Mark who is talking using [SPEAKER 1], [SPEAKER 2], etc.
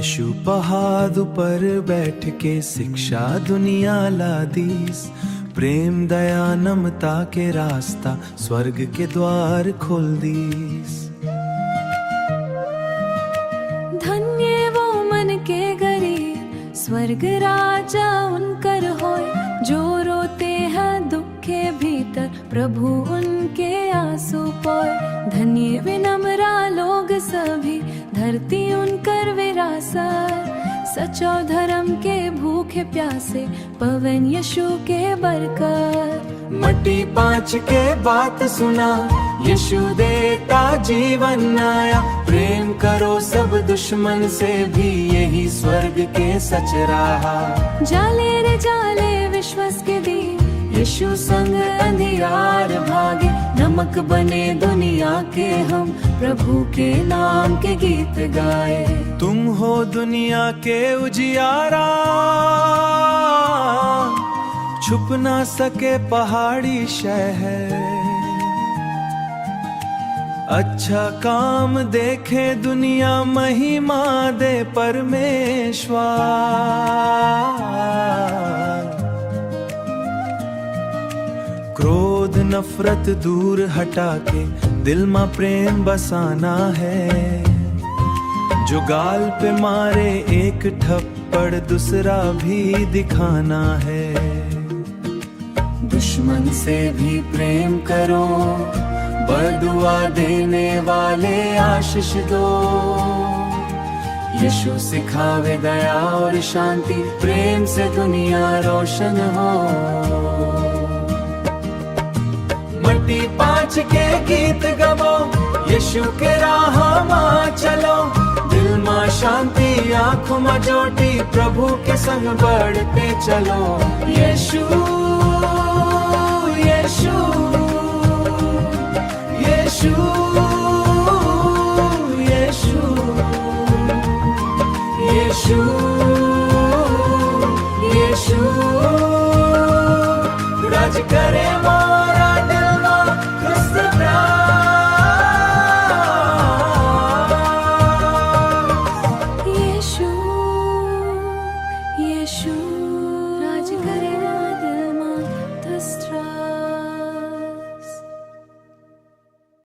[SPEAKER 1] यीशु पहाड़ पर बैठ के शिक्षा दुनिया ला दीस। प्रेम दया नमता के रास्ता स्वर्ग के द्वार खोल दीस।
[SPEAKER 2] धन्य वो मन के गरीब स्वर्ग राजा उनकर होय। जो रोते हैं दुख के भीतर प्रभु उनके आंसू पोय। धन्य विनम्रा लोग सभी धरती उनकर विरासत। सचो धर्म के भूखे प्यासे पवन यीशु के बरकत।
[SPEAKER 1] मट्टी पांच के बात सुना यीशु देता जीवन नया। प्रेम करो सब दुश्मन से भी यही स्वर्ग के सच रहा।
[SPEAKER 2] जाले रे जाले विश्वास के दी यीशु संग अंधियार भागे। नमक बने दुनिया के हम प्रभु के नाम के गीत गाए।
[SPEAKER 1] तुम हो दुनिया के उजियारा छुप ना सके पहाड़ी शहर। अच्छा काम देखे दुनिया महिमा दे परमेश्वर। क्रोध नफरत दूर हटा के दिल में प्रेम बसाना है। जो गाल पे मारे एक थप्पड़ दूसरा भी दिखाना है। दुश्मन से भी प्रेम करो बदुआ देने वाले आशीष दो। यीशु सिखावे दया और शांति प्रेम से दुनिया रोशन हो। मट्टी पांच के गीत गवो यीशु के राह मां चलो। दिल मां शांति आंखों में ज्योति प्रभु के संग बढ़ते चलो। यीशु यीशु यीशु यीशु यीशु यीशु राज करे